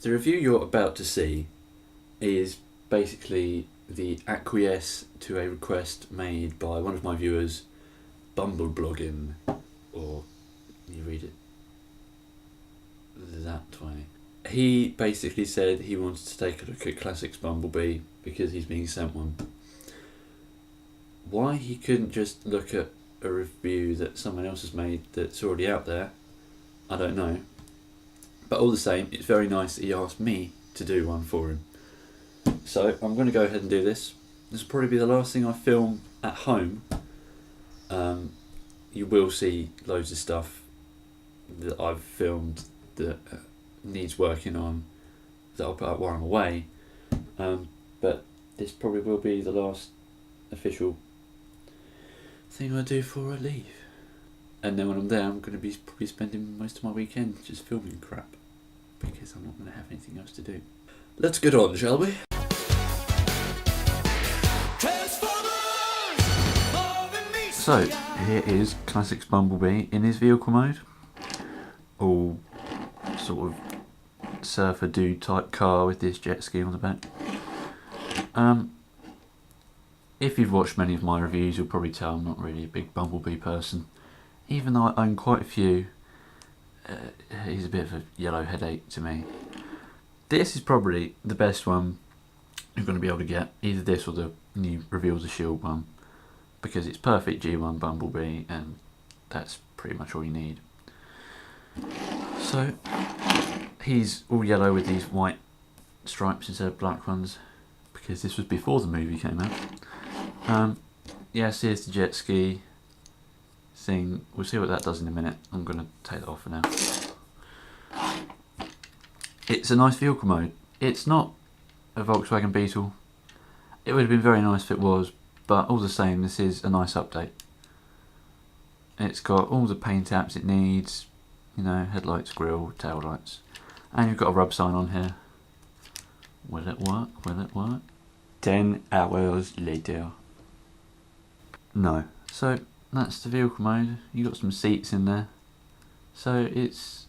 The review you're about to see is basically the acquiesce to a request made by one of my viewers, Bumbleblogging, or you read it that way. He basically said he wanted to take a look at Classics Bumblebee because he's being sent one. Why he couldn't just look at a review that someone else has made that's already out there, I don't know. But all the same, it's very nice that he asked me to do one for him. So I'm going to go ahead and do this. This will probably be the last thing I film at home. You will see loads of stuff that I've filmed that needs working on that I'll put up while I'm away. But this probably will be the last official thing I do before I leave. And then when I'm there, I'm going to be probably spending most of my weekend just filming crap because I'm not going to have anything else to do. Let's get on, shall we? So, here is Classics Bumblebee in his vehicle mode. All sort of surfer dude type car with this jet ski on the back. If you've watched many of my reviews, you'll probably tell I'm not really a big Bumblebee person. Even though I own quite a few, he's a bit of a yellow headache to me. This is probably the best one you're going to be able to get, either this or the new Reveal the Shield one, because it's perfect G1 Bumblebee and that's pretty much all you need. So, he's all yellow with these white stripes instead of black ones, because this was before the movie came out. Yes, here's the jet ski thing. We'll see what that does in a minute. I'm going to take that off for now. It's a nice vehicle mode. It's not a Volkswagen Beetle. It would have been very nice if it was, but all the same, this is a nice update. It's got all the paint apps it needs, you know, headlights, grille, tail lights, and you've got a rub sign on here. Will it work? Will it work? 10 hours later. No. So that's the vehicle mode. You got some seats in there, so it's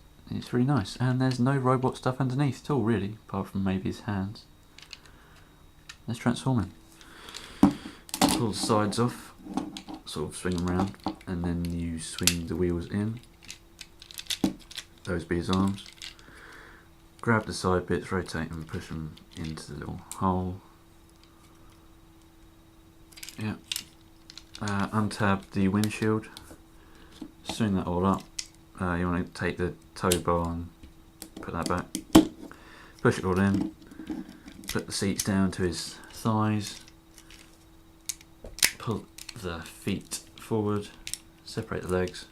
really nice, and there's no robot stuff underneath at all, really, apart from maybe his hands. Let's transform him. Pull the sides off, sort of swing them around, and then you swing the wheels in. Those be his arms. Grab the side bits, rotate and push them into the little hole. Yeah. Untab the windshield. Swing that all up. You want to take the tow bar and put that back. Push it all in. Put the seats down to his thighs. Pull the feet forward. Separate the legs.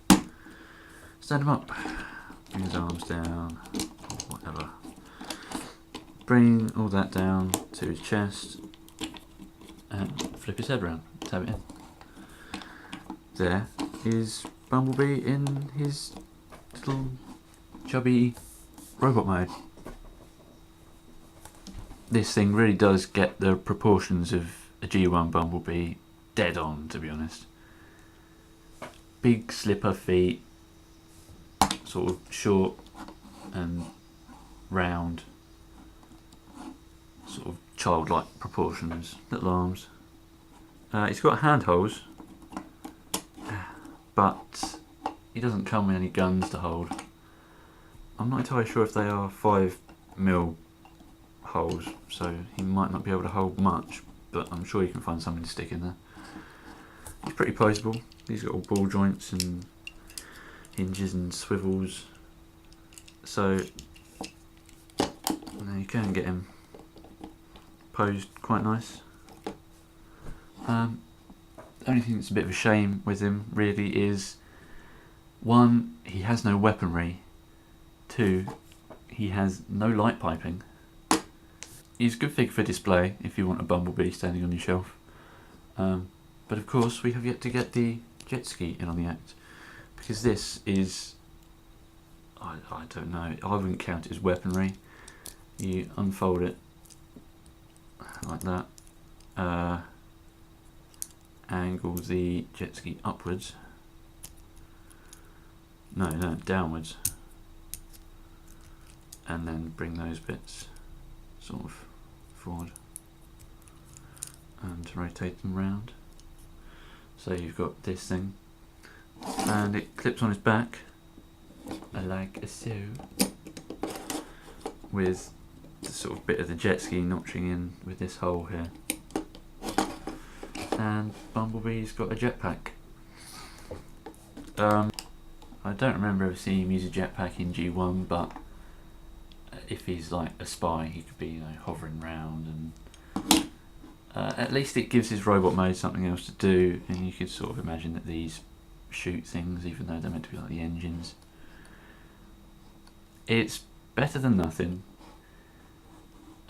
Stand him up. Bring his arms down. Or whatever. Bring all that down to his chest. And flip his head around. Tab it in. There is Bumblebee in his little chubby robot mode. This thing really does get the proportions of a G1 Bumblebee dead on, to be honest. Big slipper feet, sort of short and round, sort of childlike proportions, little arms. He's got handholds, but he doesn't come with any guns to hold. I'm not entirely sure if they are 5mm holes, so he might not be able to hold much, but I'm sure you can find something to stick in there. He's pretty poseable. He's got all ball joints and hinges and swivels, so you can get him posed quite nice. The only thing that's a bit of a shame with him really is, one, he has no weaponry, two, he has no light piping. He's a good figure for display if you want a Bumblebee standing on your shelf, but of course we have yet to get the jet ski in on the act, because this is, I don't know, I wouldn't count it as weaponry. You unfold it like that, angle the jet ski upwards, no, downwards, and then bring those bits sort of forward and rotate them round. So you've got this thing, and it clips on his back like so, with the sort of bit of the jet ski notching in with this hole here. And Bumblebee's got a jetpack. I don't remember ever seeing him use a jetpack in G1, but if he's like a spy, he could be, you know, hovering around, and at least it gives his robot mode something else to do. And you could sort of imagine that these shoot things, even though they're meant to be like the engines. It's better than nothing,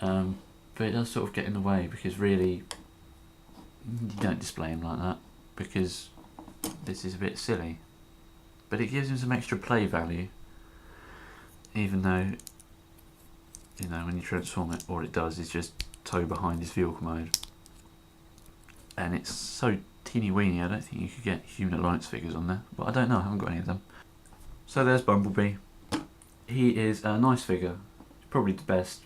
but it does sort of get in the way, because really you don't display him like that, because this is a bit silly. But it gives him some extra play value, even though, you know, when you transform it, all it does is just tow behind his vehicle mode. And it's so teeny weeny, I don't think you could get Human Alliance figures on there, but I don't know, I haven't got any of them. So there's Bumblebee. He is a nice figure, probably the best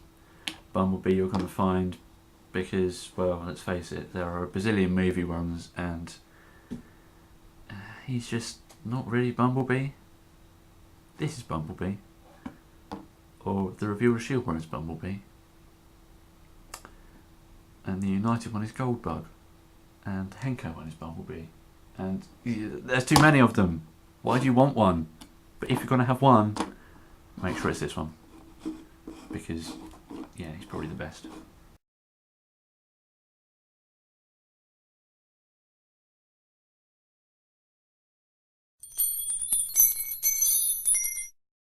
Bumblebee you're going to find, because, well, let's face it, there are a bazillion movie ones, and he's just not really Bumblebee. This is Bumblebee, or the revealed S.H.I.E.L.D. one is Bumblebee, and the United one is Goldbug, and the Henko one is Bumblebee, and there's too many of them. Why do you want one? But if you're going to have one, make sure it's this one, because yeah, he's probably the best.